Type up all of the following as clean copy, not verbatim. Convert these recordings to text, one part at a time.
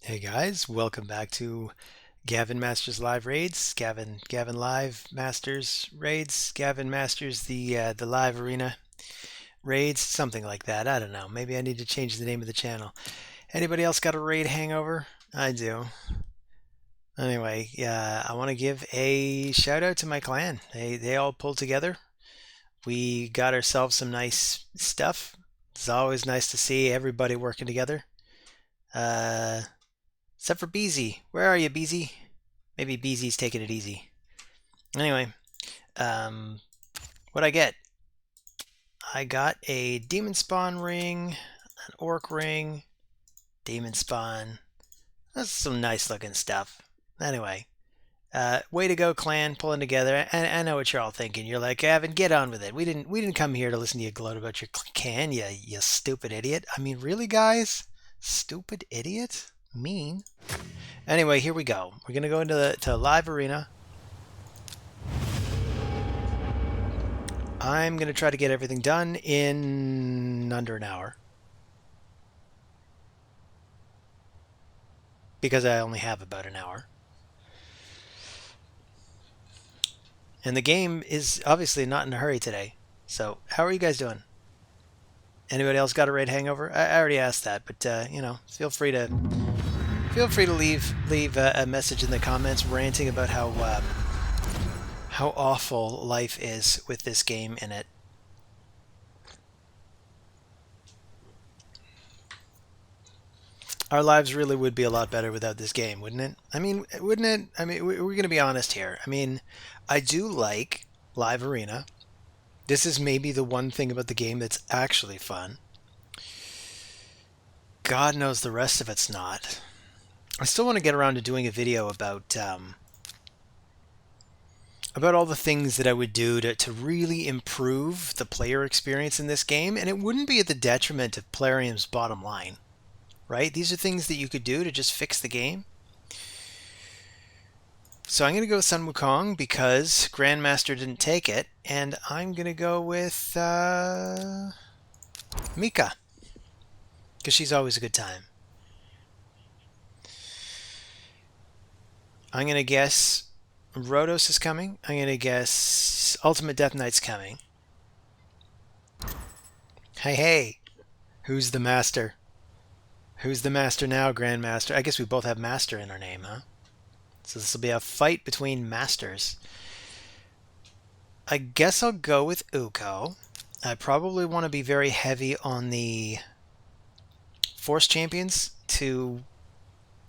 Hey guys, welcome back to Gavin Masters Live Raids. Gavin Live Masters Raids. Gavin Masters the Live Arena Raids, something like that. I don't know. Maybe I need to change the name of the channel. Anybody else got a raid hangover? I do. Anyway, yeah, I want to give a shout out to my clan. They all pulled together. We got ourselves some nice stuff. It's always nice to see everybody working together. Uh, Except for Beezy. Where are you, Beezy? Maybe Beezy's taking it easy. Anyway, um, what I get? I got a demon spawn ring, an orc ring, demon spawn. That's some nice looking stuff. Anyway, way to go, clan, pulling together. And I know what you're all thinking. You're like, Gavin, get on with it. We didn't come here to listen to you gloat about your clan, you stupid idiot. I mean, really, guys? Stupid idiot? Mean. Anyway, here we go. We're gonna go into the live arena. I'm gonna try to get everything done in under an hour because I only have about an hour. And the game is obviously not in a hurry today. So, how are you guys doing? Anybody else got a raid hangover? I already asked that, but feel free to leave a message in the comments ranting about how awful life is with this game in it. Our lives really would be a lot better without this game, wouldn't it? I mean, wouldn't it? I mean, we're going to be honest here. I mean, I do like Live Arena. This is maybe the one thing about the game that's actually fun. God knows the rest of it's not. I still want to get around to doing a video about all the things that I would do to really improve the player experience in this game, and it wouldn't be at the detriment of Plarium's bottom line, right? These are things that you could do to just fix the game. So I'm going to go with Sun Wukong because Grandmaster didn't take it, and I'm going to go with Mika because she's always a good time. I'm going to guess Rhodos is coming. I'm going to guess Ultimate Death Knight's coming. Hey, hey, who's the master? Who's the master now, Grandmaster? I guess we both have master in our name, huh? So this will be a fight between masters. I guess I'll go with Uko. I probably want to be very heavy on the Force Champions to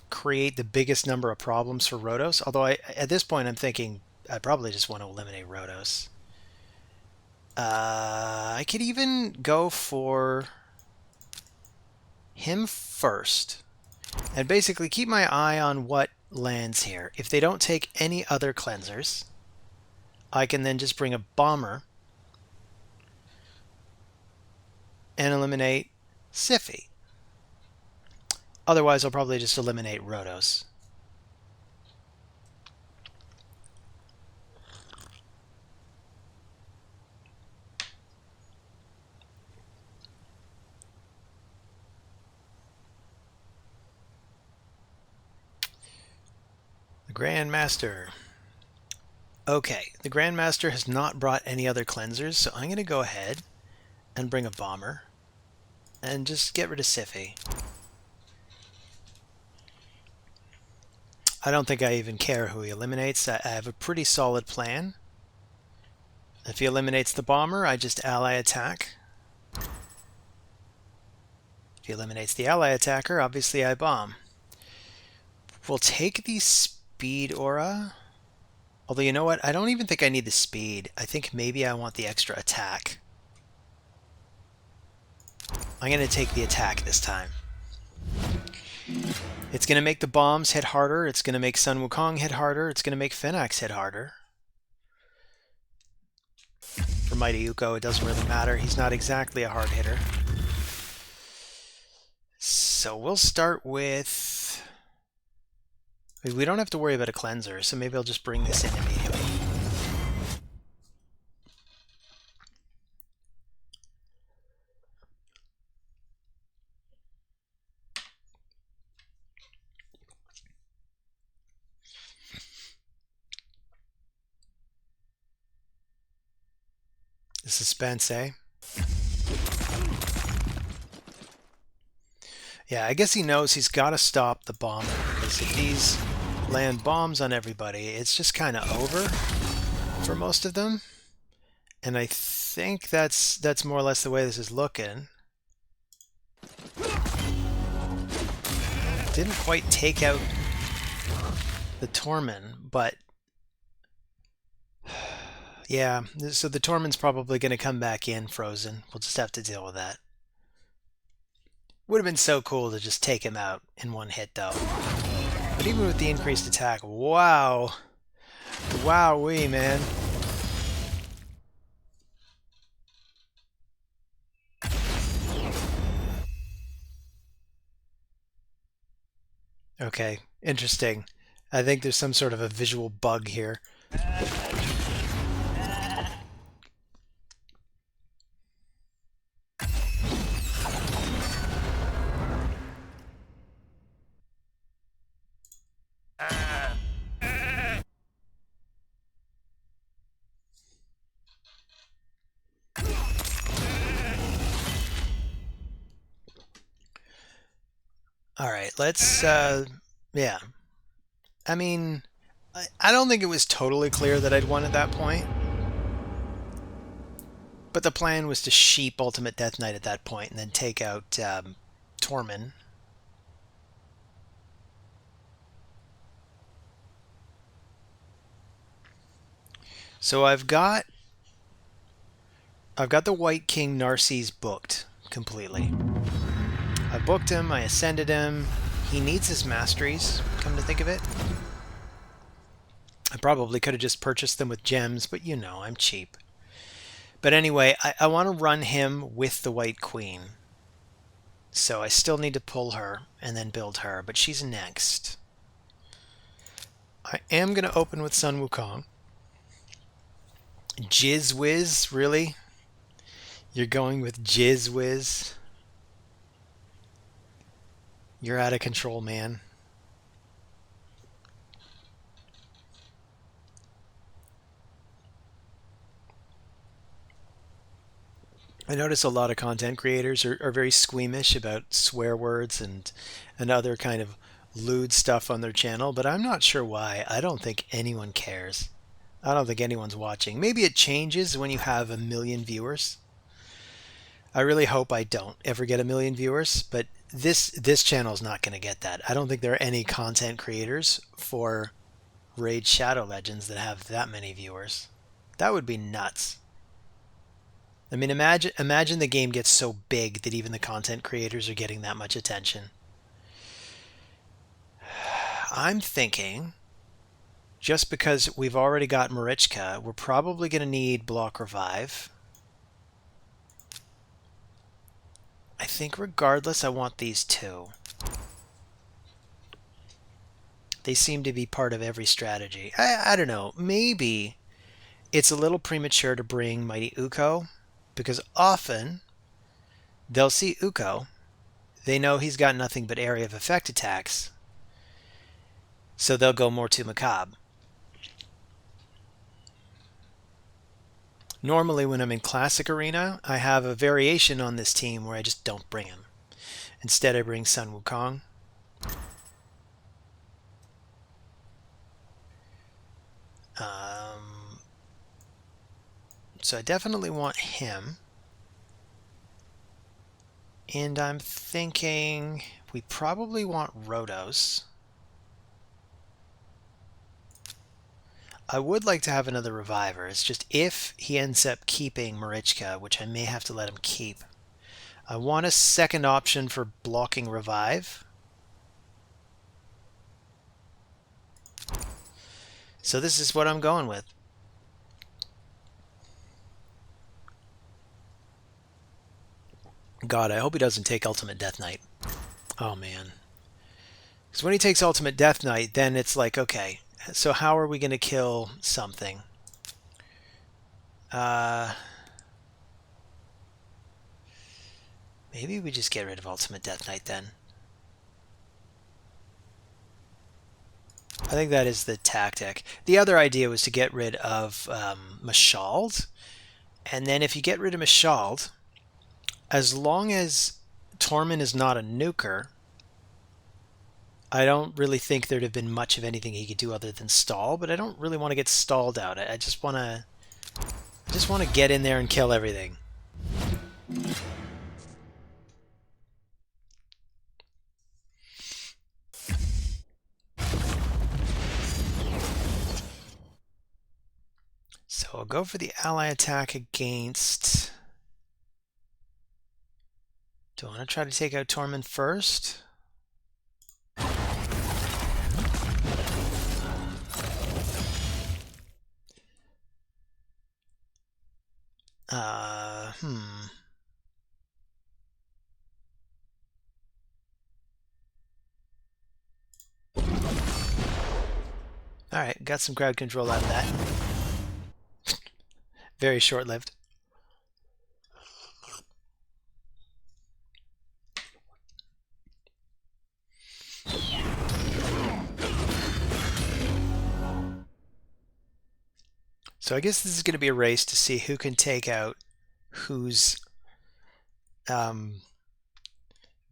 create the biggest number of problems for Rhodos. Although at this point I'm thinking I probably just want to eliminate Rhodos. I could even go for him first and basically keep my eye on what lands here. If they don't take any other cleansers, I can then just bring a bomber and eliminate Siphi. Otherwise, I'll probably just eliminate Rhodos. The Grandmaster. Okay, the Grandmaster has not brought any other cleansers, so I'm going to go ahead and bring a bomber and just get rid of Siphi. I don't think I even care who he eliminates. I have a pretty solid plan. If he eliminates the bomber, I just ally attack. If he eliminates the ally attacker, obviously I bomb. We'll take the speed aura. Although, you know what? I don't even think I need the speed. I think maybe I want the extra attack. I'm going to take the attack this time. It's going to make the bombs hit harder. It's going to make Sun Wukong hit harder. It's going to make Phoenix hit harder. For Mighty Uko, it doesn't really matter. He's not exactly a hard hitter. So we'll start with... We don't have to worry about a cleanser, so maybe I'll just bring this in immediately. The suspense, eh? Yeah, I guess he knows he's got to stop the bomber, because if these land bombs on everybody, it's just kind of over for most of them. And I think that's more or less the way this is looking. Didn't quite take out the Tormen, but yeah, so the Tormen's probably going to come back in frozen. We'll just have to deal with that. Would have been so cool to just take him out in one hit, though. But even with the increased attack, wow. Wowee, man. Okay, interesting. I think there's some sort of a visual bug here. All right, let's, yeah. I mean, I don't think it was totally clear that I'd won at that point. But the plan was to sheep Ultimate Death Knight at that point and then take out Tormen. So I've got the White King Narcisse booked completely. I booked him, I ascended him. He needs his masteries, come to think of it. I probably could have just purchased them with gems, but you know, I'm cheap. But anyway, I want to run him with the White Queen. So I still need to pull her and then build her, but she's next. I am going to open with Sun Wukong. Jizz Whiz, really? You're going with Jizz Whiz? You're out of control, man. I notice a lot of content creators are very squeamish about swear words and other kind of lewd stuff on their channel, but I'm not sure why. I don't think anyone cares. I don't think anyone's watching. Maybe it changes when you have 1 million viewers. I really hope I don't ever get 1 million viewers, but this channel is not going to get that. I don't think there are any content creators for Raid Shadow Legends that have that many viewers. That would be nuts. I mean, imagine the game gets so big that even the content creators are getting that much attention. I'm thinking, just because we've already got Marichka, we're probably going to need Block Revive. I think regardless, I want these two. They seem to be part of every strategy. I don't know. Maybe it's a little premature to bring Mighty Uko, because often they'll see Uko. They know he's got nothing but area of effect attacks, so they'll go more to Macabre. Normally when I'm in Classic Arena, I have a variation on this team where I just don't bring him. Instead, I bring Sun Wukong. So I definitely want him. And I'm thinking we probably want Rhodos. I would like to have another Reviver. It's just if he ends up keeping Marichka, which I may have to let him keep. I want a second option for blocking Revive. So this is what I'm going with. God, I hope he doesn't take Ultimate Death Knight. Oh, man. Because when he takes Ultimate Death Knight, then it's like, okay, so how are we going to kill something? Maybe we just get rid of Ultimate Death Knight then. I think that is the tactic. The other idea was to get rid of Mashald And then if you get rid of Mishald, as long as Tormund is not a nuker, I don't really think there'd have been much of anything he could do other than stall, but I don't really want to get stalled out. I just want to get in there and kill everything. So I'll go for the ally attack against... Do I want to try to take out Tormund first? Alright, got some crowd control out of that. Very short-lived. So I guess this is going to be a race to see who can take out whose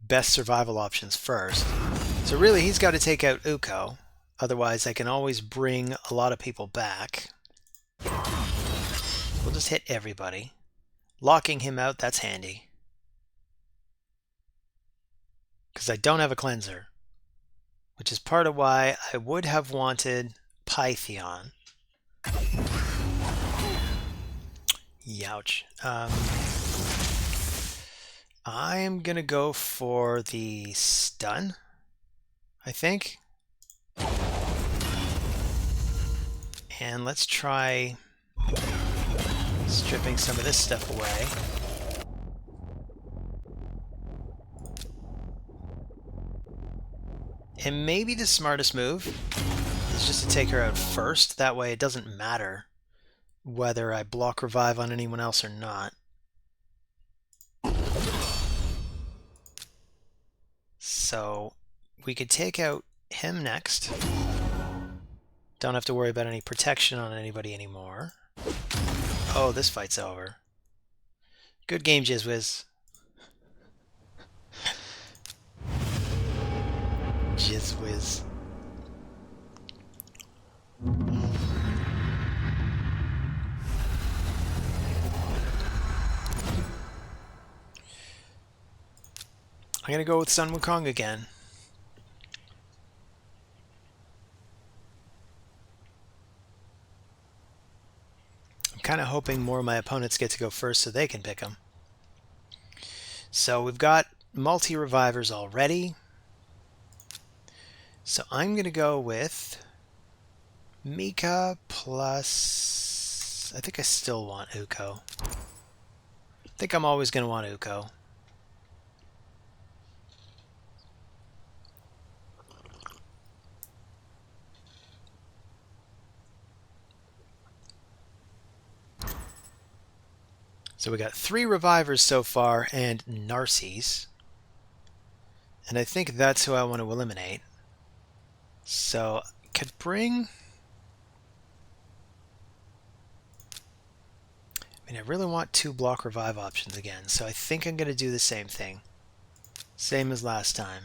best survival options first. So really, he's got to take out Uko. Otherwise, I can always bring a lot of people back. We'll just hit everybody. Locking him out, that's handy. Because I don't have a cleanser. Which is part of why I would have wanted Pythion. Youch. I'm going to go for the stun, I think. And let's try stripping some of this stuff away. And maybe the smartest move is just to take her out first. That way it doesn't matter whether I block revive on anyone else or not. So we could take out him next. Don't have to worry about any protection on anybody anymore. Oh, this fight's over. Good game, Jizzwiz. Jizzwiz. I'm going to go with Sun Wukong again. I'm kind of hoping more of my opponents get to go first so they can pick them. So we've got multi-revivers already. So I'm going to go with Mika plus... I think I still want Uko. I think I'm always going to want Uko. So we got 3 revivers so far and Narcies. And I think that's who I want to eliminate. So I could bring... I mean, I really want 2 block revive options again. So I think I'm going to do the same thing. Same as last time.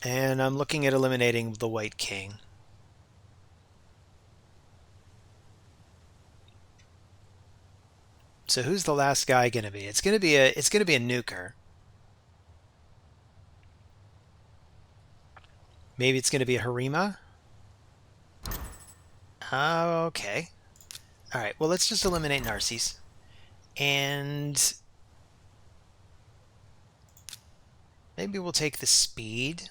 And I'm looking at eliminating the White King. So who's the last guy going to be? It's going to be a nuker. Maybe it's going to be a Harima. Okay. All right. Well, let's just eliminate Narcies, and maybe we'll take the speed.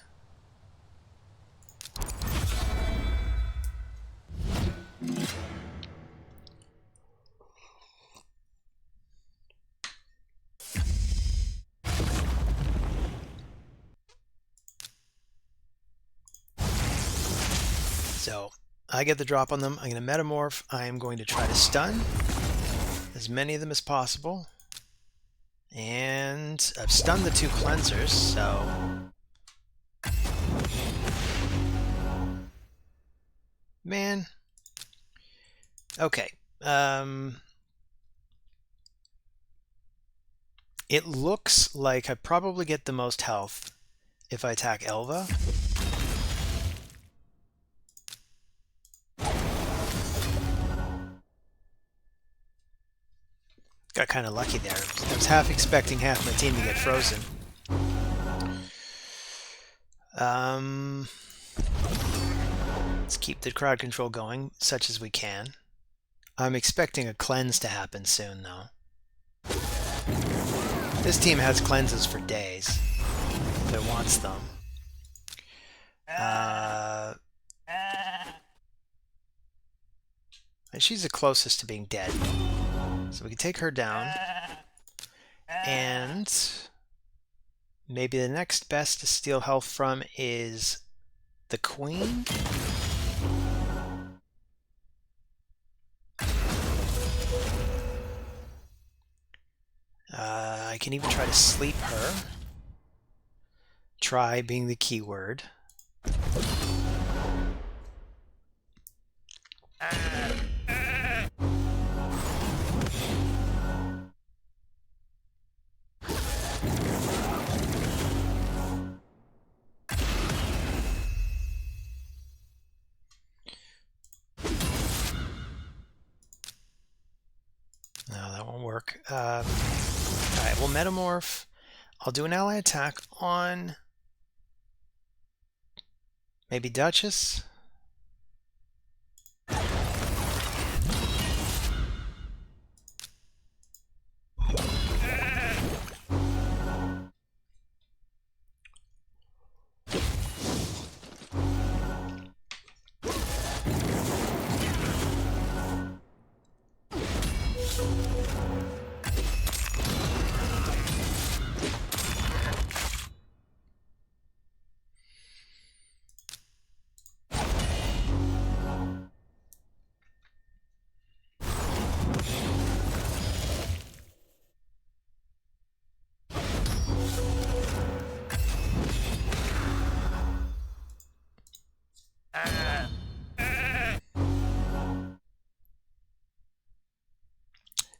So I get the drop on them. I'm going to metamorph. I am going to try to stun as many of them as possible. And I've stunned the 2 cleansers, so... Man. Okay. It looks like I probably get the most health if I attack Elva. Got kind of lucky there. I was half expecting half my team to get frozen. Let's keep the crowd control going, such as we can. I'm expecting a cleanse to happen soon, though. This team has cleanses for days, if it wants them. And she's the closest to being dead. So we can take her down. And maybe the next best to steal health from is the Queen. I can even try to sleep her. Try being the keyword. No, that won't work. Alright, we'll metamorph. I'll do an ally attack on maybe Duchess.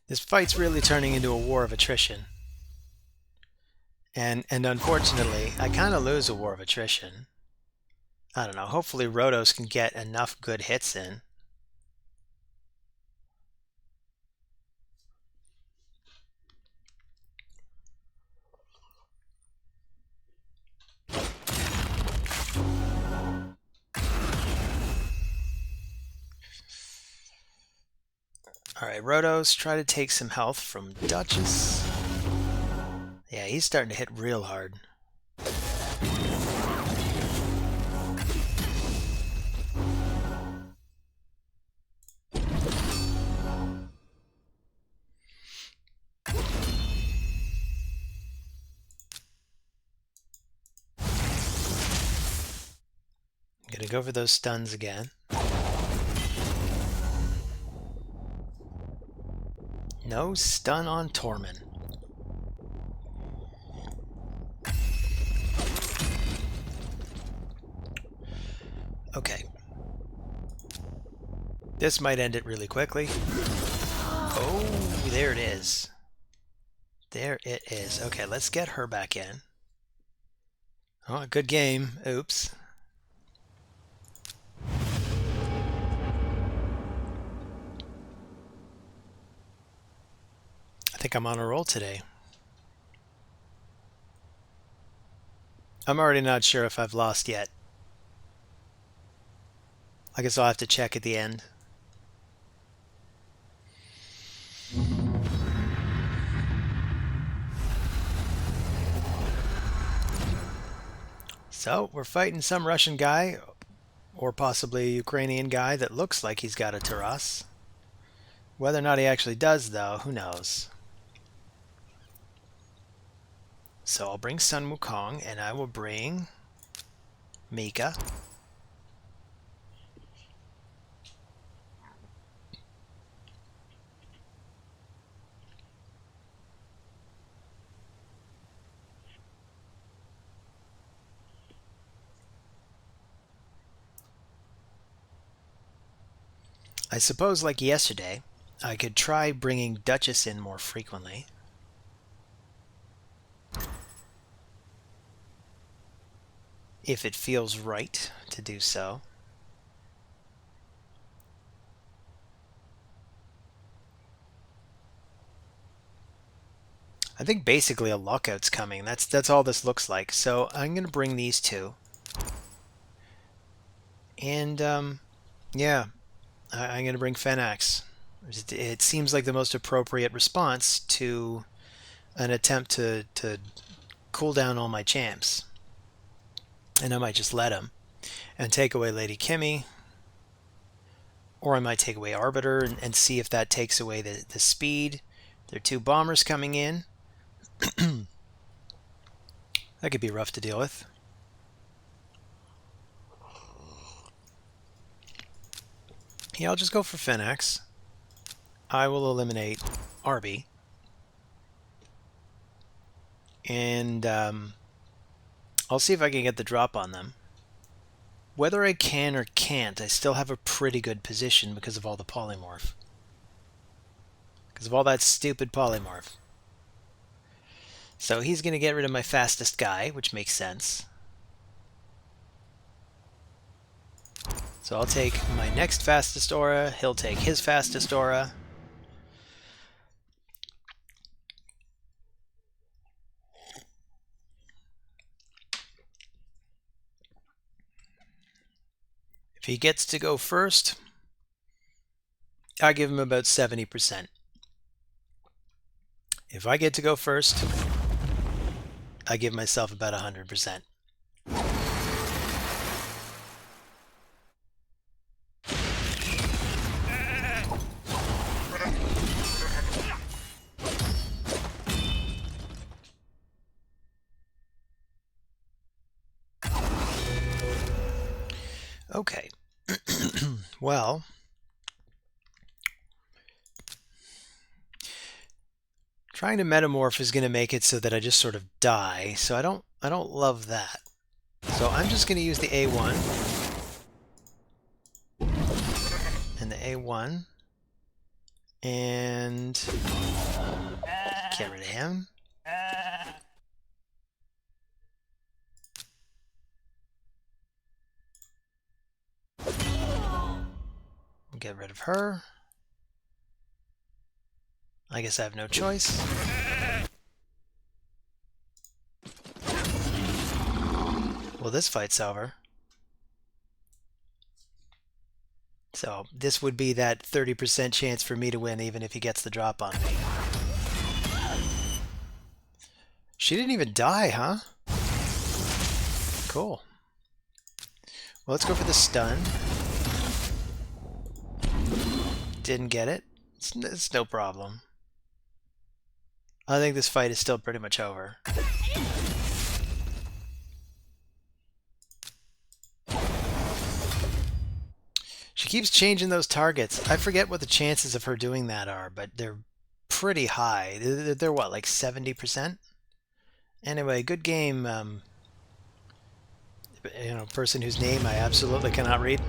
This fight's really turning into a war of attrition. And unfortunately, I kind of lose a war of attrition. I don't know. Hopefully Rhodos can get enough good hits in. Alright, Rhodos, try to take some health from Duchess. Yeah, he's starting to hit real hard. I'm gonna go for those stuns again. No stun on Tormund. Okay. This might end it really quickly. Oh, there it is. There it is. Okay, let's get her back in. Oh, good game. Oops. I think I'm on a roll today. I'm already not sure if I've lost yet. I guess I'll have to check at the end. So, we're fighting some Russian guy, or possibly a Ukrainian guy that looks like he's got a Taras. Whether or not he actually does, though, who knows. So I'll bring Sun Wukong, and I will bring Mika. I suppose, like yesterday, I could try bringing Duchess in more frequently. If it feels right to do so. I think basically a lockout's coming. That's all this looks like. So I'm going to bring these two. And, yeah, I'm going to bring Fenax. It seems like the most appropriate response to an attempt to cool down all my champs. And I might just let him and take away Lady Kimmy. Or I might take away Arbiter and see if that takes away the speed. There are two bombers coming in. That could be rough to deal with. Yeah, I'll just go for Fenax. I will eliminate Arby. And I'll see if I can get the drop on them. Whether I can or can't, I still have a pretty good position because of all the polymorph. Because of all that stupid polymorph. So he's going to get rid of my fastest guy, which makes sense. So I'll take my next fastest aura, he'll take his fastest aura. If he gets to go first, I give him about 70%. If I get to go first, I give myself about 100%. Okay. Well, trying to metamorph is going to make it so that I just sort of die. So I don't love that. So I'm just going to use the A1 and the A1 and get rid of him. Get rid of her. I guess I have no choice. Well, this fight's over. So this would be that 30% chance for me to win even if he gets the drop on me. She didn't even die, huh? Cool. Well, let's go for the stun. Didn't get it. It's no problem. I think this fight is still pretty much over. She keeps changing those targets. I forget what the chances of her doing that are, but they're pretty high. They're what, like 70%? Anyway, good game. Person whose name I absolutely cannot read.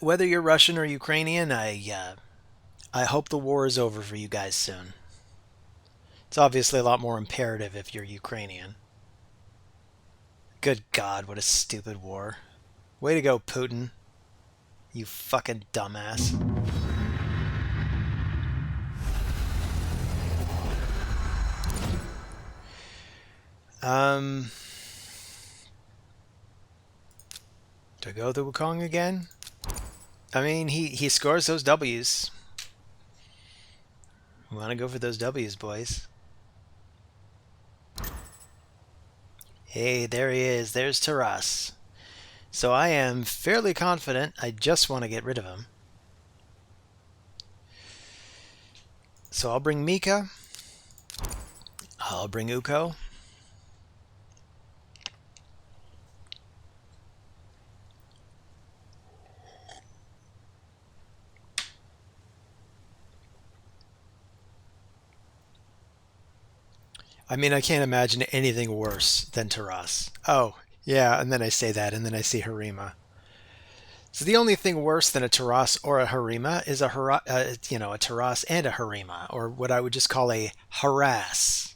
Whether you're Russian or Ukrainian, I hope the war is over for you guys soon. It's obviously a lot more imperative if you're Ukrainian. Good God, what a stupid war. Way to go, Putin. You fucking dumbass. Do I go the Wukong again? I mean, he scores those W's. We want to go for those W's, boys. Hey, there he is. There's Taras. So I am fairly confident. I just want to get rid of him. So I'll bring Mika. I'll bring Uko. I mean, I can't imagine anything worse than Taras. Oh, Yeah, and then I say that, and then I see Harima. So the only thing worse than a Taras or a Harima is a Taras and a Harima, or what I would just call a harass.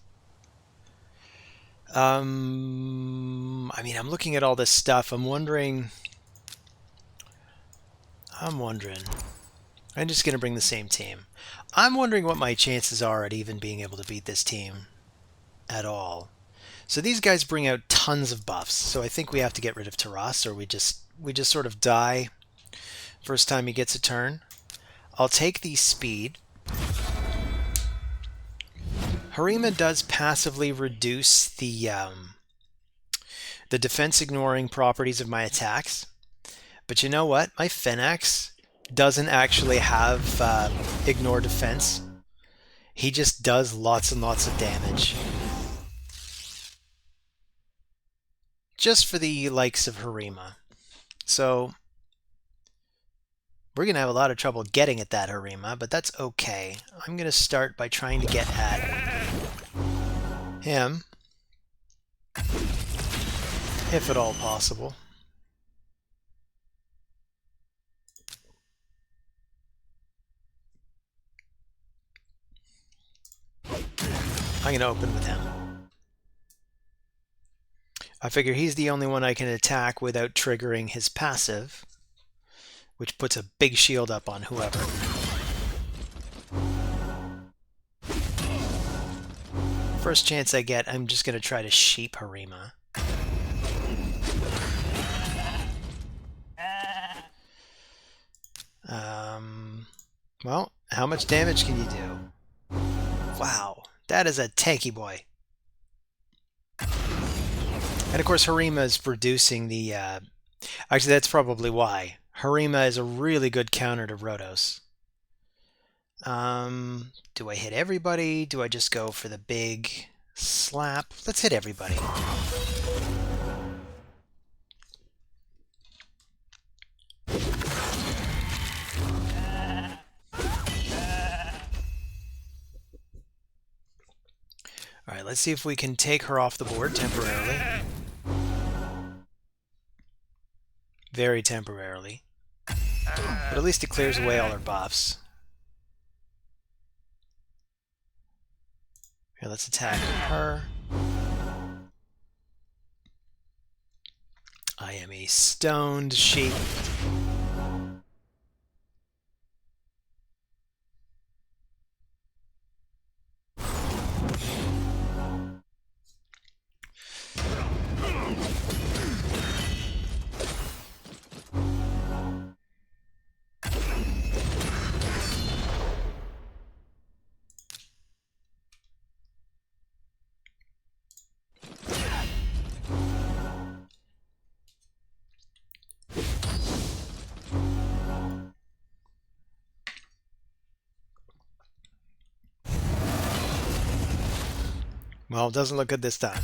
I mean, I'm looking at all this stuff. I'm wondering. I'm just gonna bring the same team. I'm wondering what my chances are at even being able to beat this team at all. So these guys bring out tons of buffs. So I think we have to get rid of Taras, or we just sort of die first time he gets a turn. I'll take the speed. Harima does passively reduce the defense ignoring properties of my attacks. But you know what? My Phoenix doesn't actually have ignore defense. He just does lots and lots of damage. Just for the likes of Harima. So we're going to have a lot of trouble getting at that Harima, but that's okay. I'm going to start by trying to get at him, if at all possible. I'm going to open with him. I figure he's the only one I can attack without triggering his passive, which puts a big shield up on whoever. First chance I get, I'm just going to try to sheep Harima. Well, how much damage can you do? Wow, that is a tanky boy. And of course, Harima is reducing the... actually, that's probably why. Harima is a really good counter to Rhodos. Do I hit everybody? Do I just go for the big slap? Let's hit everybody. Alright, let's see if we can take her off the board temporarily. Very temporarily. But at least it clears away all her buffs. Here, let's attack her. I am a stoned sheep. Well, it doesn't look good this time.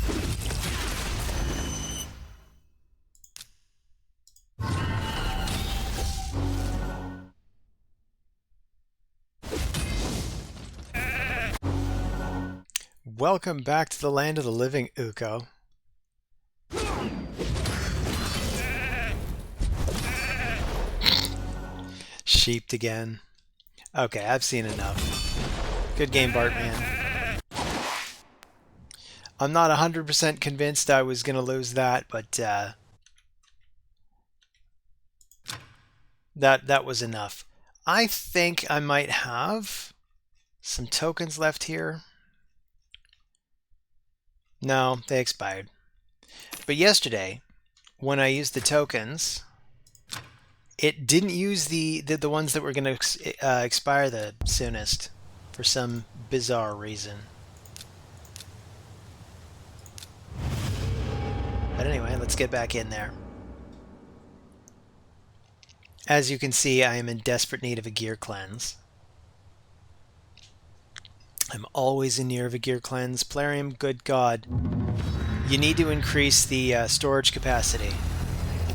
Welcome back to the land of the living, Uko. Sheeped again. Okay, I've seen enough. Good game, Bartman. I'm not 100% convinced I was going to lose that, but that was enough. I think I might have some tokens left here. No, they expired. But yesterday, when I used the tokens, it didn't use the ones that were going to expire the soonest for some bizarre reason. But anyway, let's get back in there. As you can see, I am in desperate need of a gear cleanse. I'm always in need of a gear cleanse. Plarium, good God. You need to increase the storage capacity.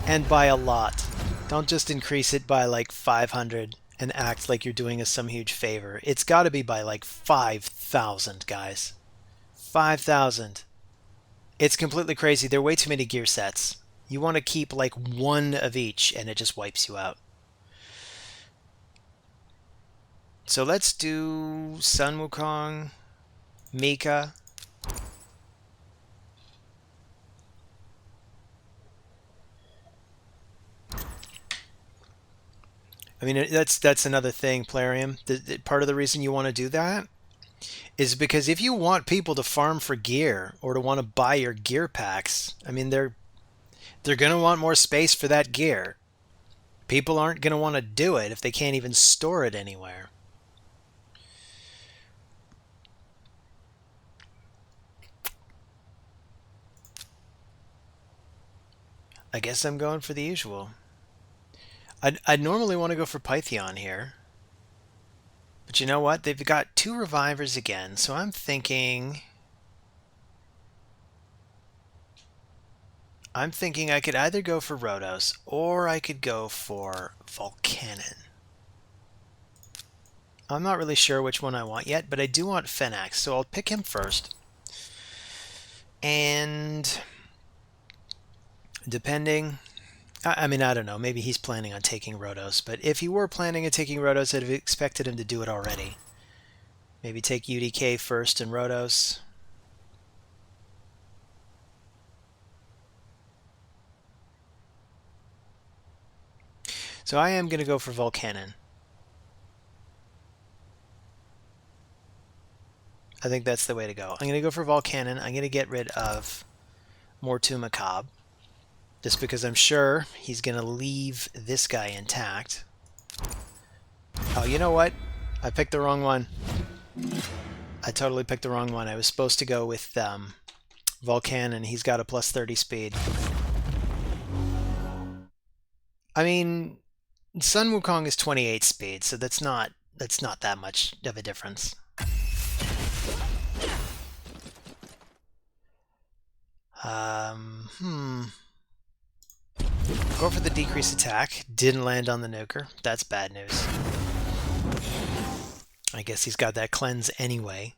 And by a lot. Don't just increase it by like 500 and act like you're doing us some huge favor. It's got to be by like 5,000, guys. 5,000. It's completely crazy. There are way too many gear sets. You want to keep like one of each, and it just wipes you out. So let's do Sun Wukong, Mika. I mean, that's another thing, Plarium. Part of the reason you want to do that is because if you want people to farm for gear or to want to buy your gear packs, I mean, they're going to want more space for that gear. People aren't going to want to do it if they can't even store it anywhere. I guess I'm going for the usual. I'd normally want to go for Pythion here. But you know what? They've got 2 revivers again, so I'm thinking I could either go for Rhodos or I could go for Volcanon. I'm not really sure which one I want yet, but I do want Fenax, so I'll pick him first. And depending, I mean, I don't know, maybe he's planning on taking Rhodos, but if he were planning on taking Rhodos, I'd have expected him to do it already. Maybe take UDK first and Rhodos. So I am going to go for Volcanon. I think that's the way to go. I'm going to go for Volcanon. I'm going to get rid of Mortu Macabre, just because I'm sure he's going to leave this guy intact. Oh, you know what? I picked the wrong one. I totally picked the wrong one. I was supposed to go with Volcanon. He's got a plus 30 speed. I mean, Sun Wukong is 28 speed, so that's not that much of a difference. Go for the decreased attack. Didn't land on the nuker. That's bad news. I guess he's got that cleanse anyway.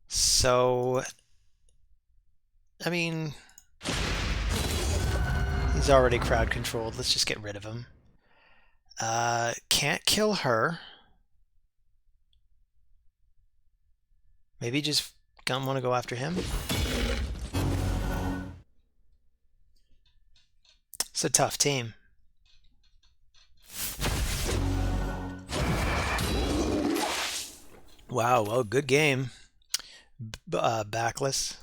So, I mean, he's already crowd controlled. Let's just get rid of him. Can't kill her. Maybe just don't want to go after him. It's a tough team. Wow, well, good game. Backless.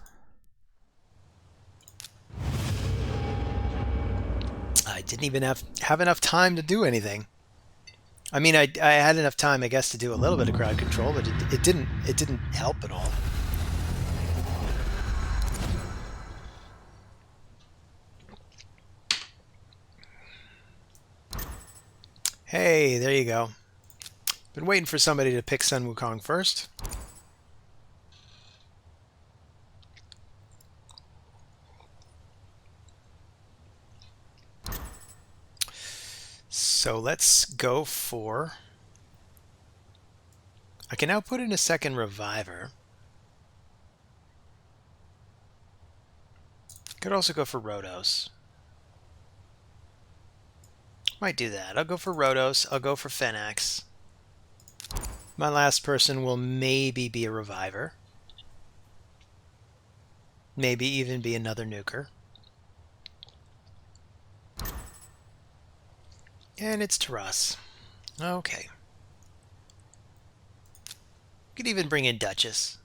I didn't even have enough time to do anything. I mean, I had enough time, I guess, to do a little bit of crowd control, but it didn't help at all. Hey, there you go. Been waiting for somebody to pick Sun Wukong first. So let's go for... I can now put in a second reviver. Could also go for Rhodos. Might do that. I'll go for Rhodos. I'll go for Fenax. My last person will maybe be a reviver. Maybe even be another nuker. And it's Taras. Okay. Could even bring in Duchess.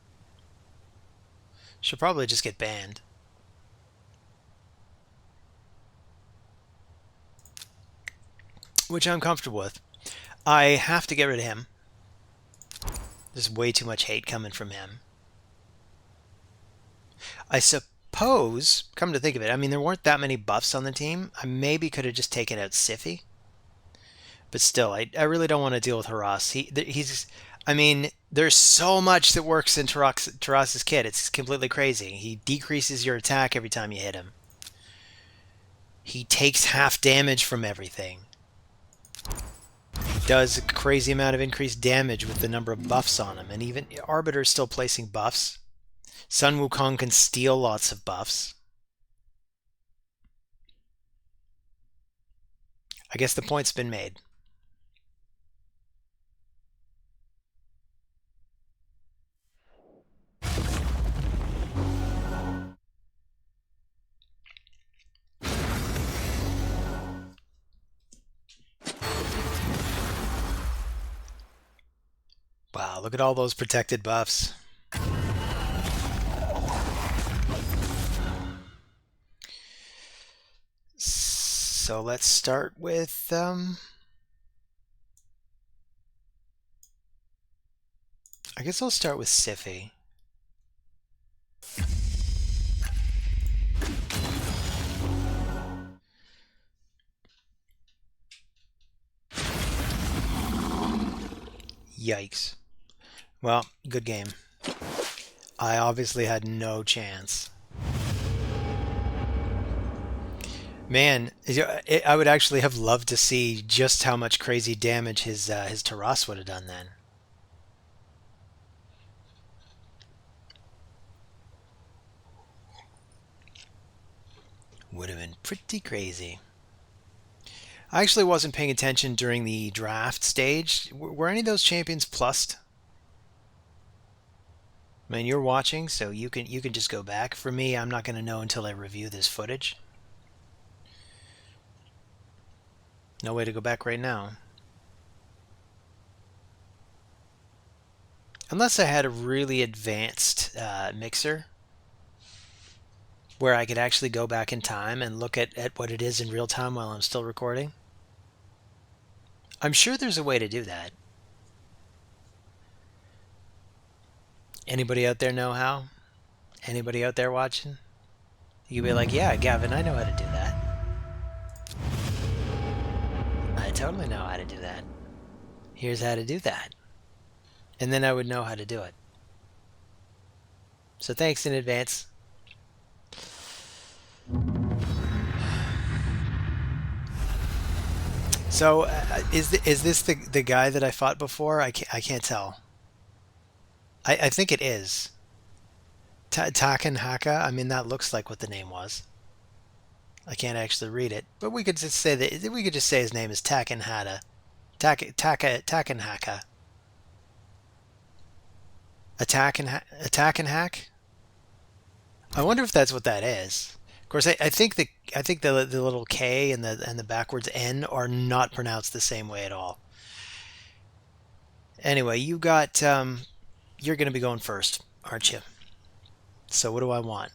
She'll probably just get banned. Which I'm comfortable with. I have to get rid of him. There's way too much hate coming from him. I suppose, come to think of it, I mean, there weren't that many buffs on the team. I maybe could have just taken out Sify. But still, I really don't want to deal with Haras. He's, I mean, there's so much that works in Taras's kit. It's completely crazy. He decreases your attack every time you hit him. He takes half damage from everything. Does a crazy amount of increased damage with the number of buffs on him, and even Arbiter's still placing buffs. Sun Wukong can steal lots of buffs. I guess the point's been made. Wow, look at all those protected buffs. So let's start with I guess I'll start with Sify. Yikes. Well, good game. I obviously had no chance. Man, I would actually have loved to see just how much crazy damage his Taras would have done then. Would have been pretty crazy. I actually wasn't paying attention during the draft stage. Were any of those champions plussed? I mean, you're watching, so you can just go back. For me, I'm not going to know until I review this footage. No way to go back right now. Unless I had a really advanced mixer where I could actually go back in time and look at what it is in real time while I'm still recording. I'm sure there's a way to do that. Anybody out there know how? Anybody out there watching? You'd be like, yeah, Gavin, I know how to do that. I totally know how to do that. Here's how to do that. And then I would know how to do it. So thanks in advance. So is this the guy that I fought before? I can't tell. I think it is. Taken Haka. I mean, that looks like what the name was. I can't actually read it, but we could just say that we could just say his name is Taken Hata. Taken Haka. Attack and hack. I wonder if that's what that is. Of course, I think the little K and the backwards N are not pronounced the same way at all. Anyway, you're going to be going first, aren't you? So what do I want?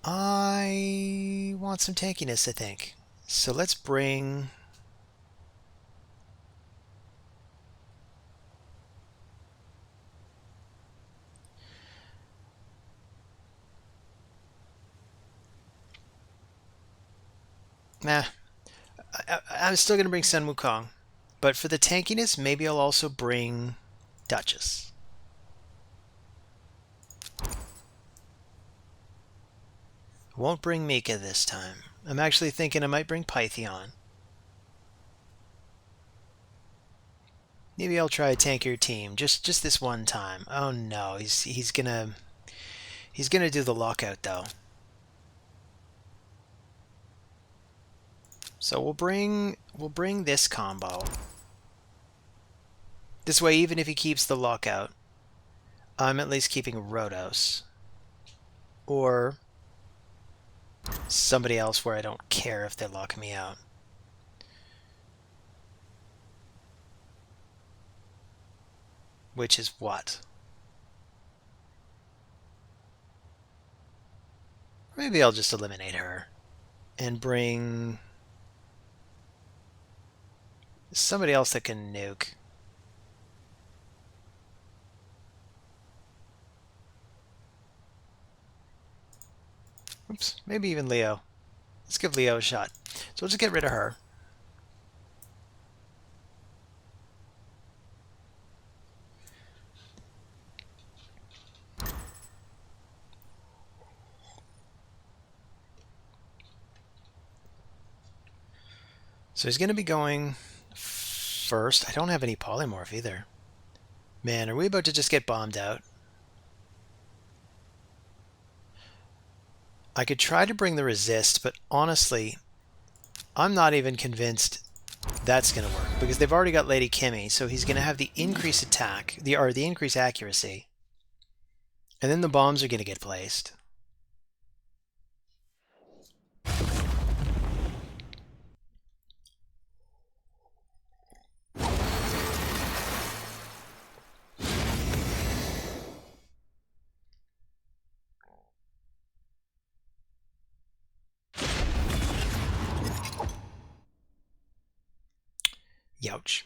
I want some tankiness, I think. So let's bring... Nah, I'm still going to bring Sun Wukong. But for the tankiness, maybe I'll also bring Duchess. Won't bring Mika this time. I'm actually thinking I might bring Pythion. Maybe I'll try a tankier team just this one time. Oh no, he's gonna do the lockout though. So we'll bring this combo. This way, even if he keeps the lockout, I'm at least keeping Rhodos. Or somebody else where I don't care if they lock me out. Which is what? Maybe I'll just eliminate her and bring somebody else that can nuke. Oops, maybe even Leo. Let's give Leo a shot. So we'll just get rid of her. So he's going to be going first. I don't have any polymorph either. Man, are we about to just get bombed out? I could try to bring the resist, but honestly, I'm not even convinced that's going to work because they've already got Lady Kimmy, so he's going to have the increased attack, the increased accuracy, and then the bombs are going to get placed. Youch.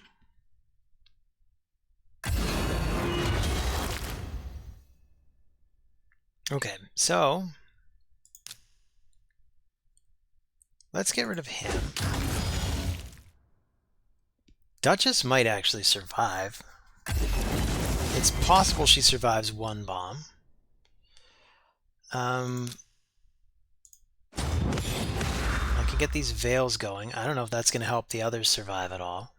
Okay, so let's get rid of him. Duchess might actually survive. It's possible she survives one bomb. I can get these veils going. I don't know if that's going to help the others survive at all.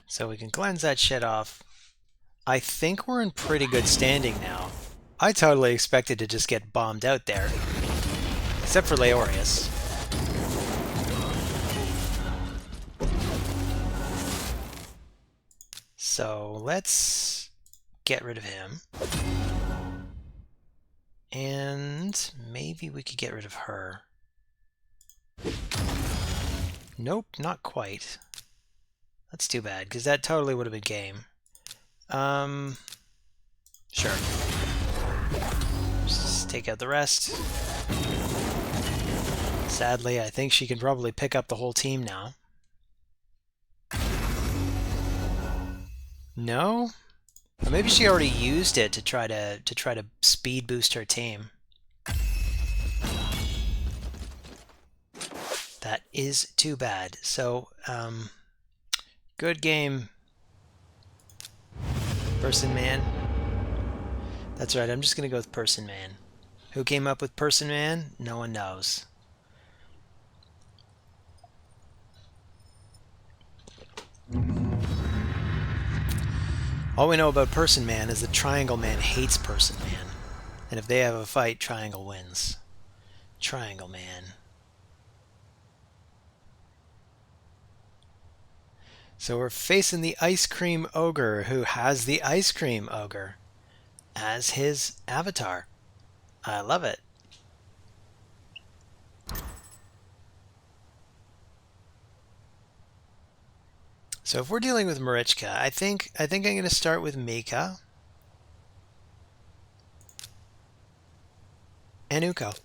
So we can cleanse that shit off. I think we're in pretty good standing now. I totally expected to just get bombed out there. Except for Leorius. So let's get rid of him. And maybe we could get rid of her. Nope, not quite. That's too bad, because that totally would have been game. Sure. Just take out the rest. Sadly, I think she can probably pick up the whole team now. No? Or maybe she already used it to try to speed boost her team. That is too bad. So, good game, Person Man. That's right, I'm just going to go with Person Man. Who came up with Person Man? No one knows. All we know about Person Man is that Triangle Man hates Person Man. And if they have a fight, Triangle wins. Triangle Man. So we're facing the Ice Cream Ogre, who has the Ice Cream Ogre as his avatar. I love it. So if we're dealing with Marichka, I think I'm going to start with Mika and Uko.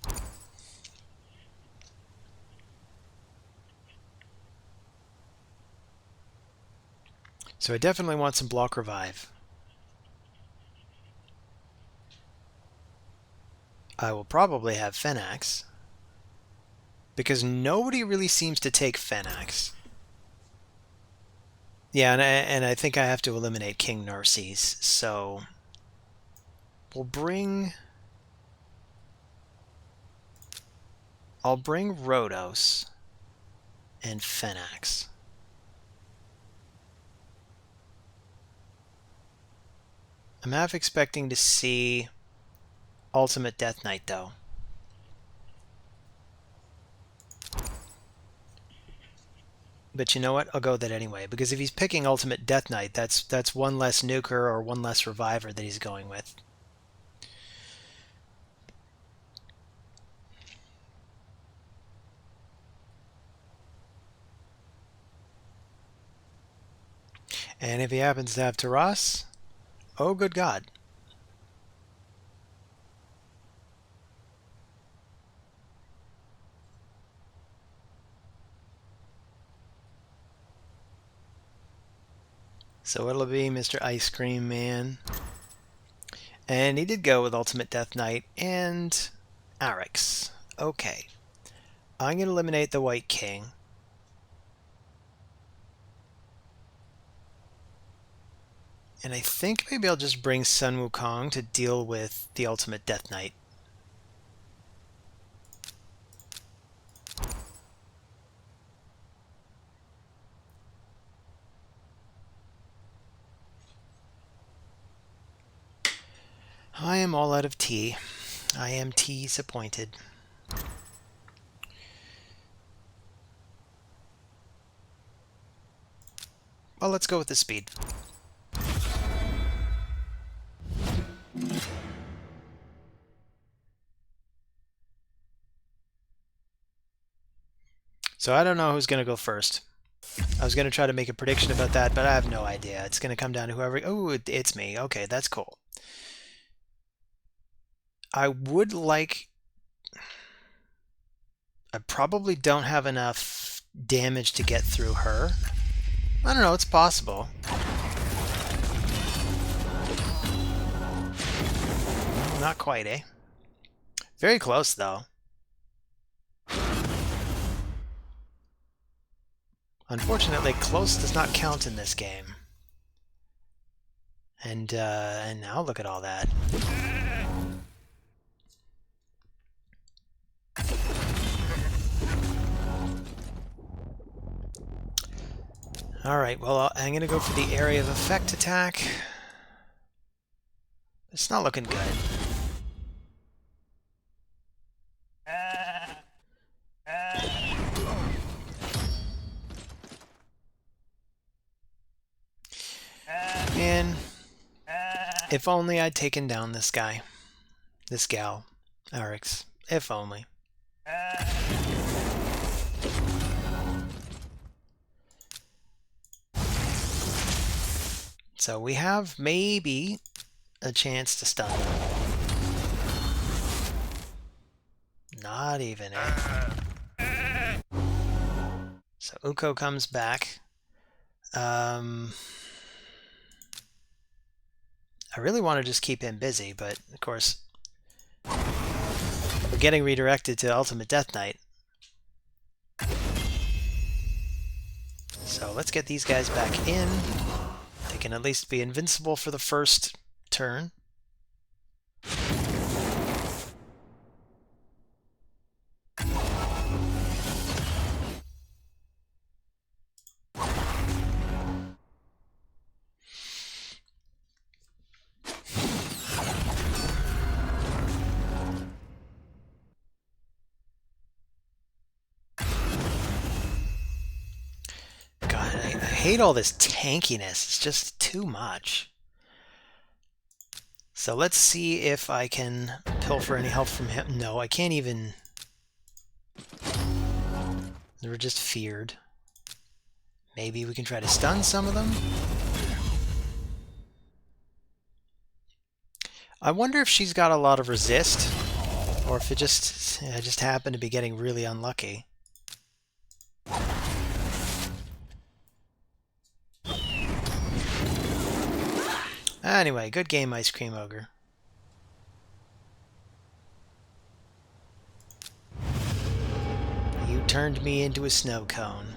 So I definitely want some block revive. I will probably have Fenax, because nobody really seems to take Fenax. Yeah, and I think I have to eliminate King Narcisse, so I'll bring Rhodos and Fenax. I'm half expecting to see Ultimate Death Knight, though. But you know what? I'll go with that anyway, because if he's picking Ultimate Death Knight, that's one less nuker or one less reviver that he's going with. And if he happens to have Taras, oh good God. So it'll be Mr. Ice Cream Man. And he did go with Ultimate Death Knight and Arix. Okay. I'm going to eliminate the White King. And I think maybe I'll just bring Sun Wukong to deal with the ultimate Death Knight. I am all out of tea. I am tea-disappointed. Well, let's go with the speed. So I don't know who's going to go first. I was going to try to make a prediction about that, but I have no idea. It's going to come down to whoever... Oh, it's me. Okay, that's cool. I would like... I probably don't have enough damage to get through her. I don't know, it's possible. Not quite, eh? Very close, though. Unfortunately, close does not count in this game. And now look at all that. Alright, well, I'm going to go for the area of effect attack. It's not looking good. Man, if only I'd taken down this guy. This gal. Arix. If only. So we have maybe a chance to stun them. Not even, eh? So Uko comes back. I really want to just keep him busy, but of course we're getting redirected to Ultimate Death Knight. So let's get these guys back in. They can at least be invincible for the first turn. I hate all this tankiness. It's just too much. So let's see if I can pilfer any help from him. No, I can't even. They were just feared. Maybe we can try to stun some of them. I wonder if she's got a lot of resist, or if I just happened to be getting really unlucky. Anyway, good game, Ice Cream Ogre. You turned me into a snow cone.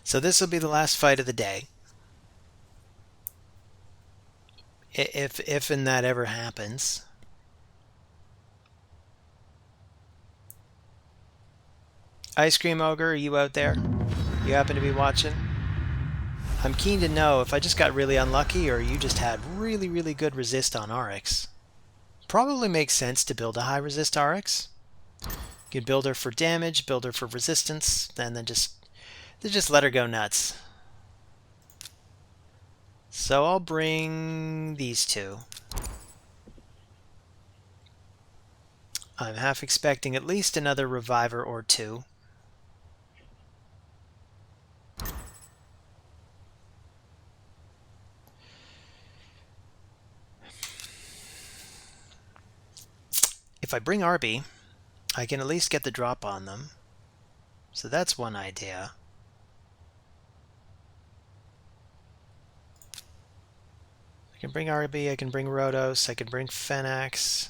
So this will be the last fight of the day. If and that ever happens. Ice Cream Ogre, are you out there? You happen to be watching? I'm keen to know if I just got really unlucky or you just had really, really good resist on Arix. Probably makes sense to build a high resist Arix. You could build her for damage, build her for resistance, and then just let her go nuts. So I'll bring these two. I'm half expecting at least another reviver or two. If I bring Arby, I can at least get the drop on them. So that's one idea. I can bring Arby, I can bring Rhodos, I can bring Fenax.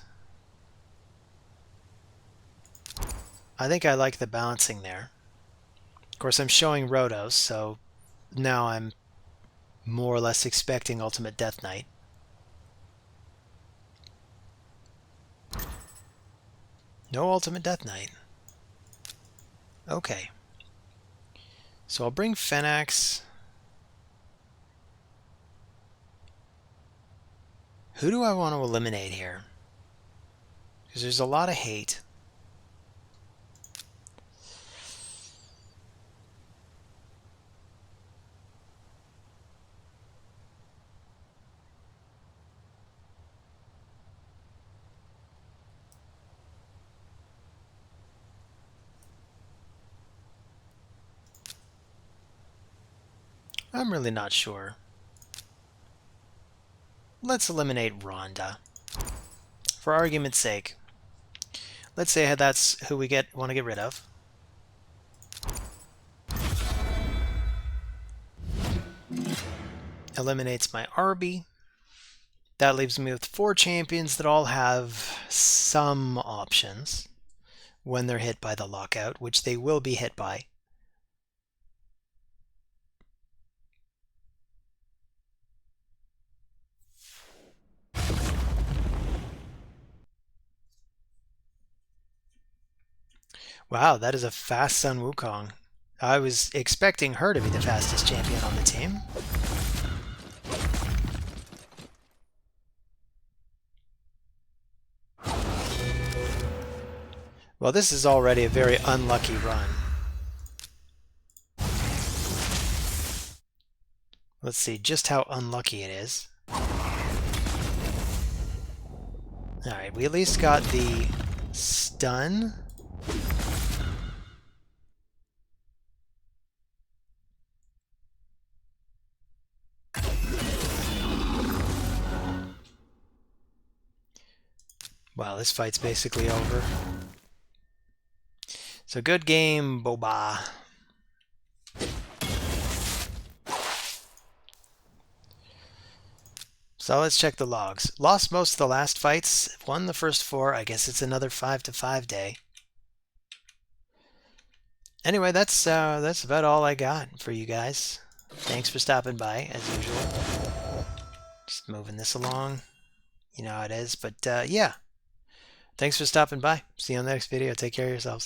I think I like the balancing there. Of course, I'm showing Rotos, so now I'm more or less expecting Ultimate Death Knight. No Ultimate Death Knight. Okay. So I'll bring Fenax. Who do I want to eliminate here? Because there's a lot of hate. I'm really not sure. Let's eliminate Rhonda. For argument's sake. Let's say that's who we want to get rid of. Eliminates my Arby. That leaves me with 4 champions that all have some options when they're hit by the lockout, which they will be hit by. Wow, that is a fast Sun Wukong. I was expecting her to be the fastest champion on the team. Well, this is already a very unlucky run. Let's see just how unlucky it is. Alright, we at least got the stun. Wow, this fight's basically over. So good game, Boba. So let's check the logs. Lost most of the last fights, won the first 4. I guess it's another 5-5 day. Anyway, that's about all I got for you guys. Thanks for stopping by, as usual. Just moving this along. You know how it is. But yeah, thanks for stopping by. See you on the next video. Take care of yourselves.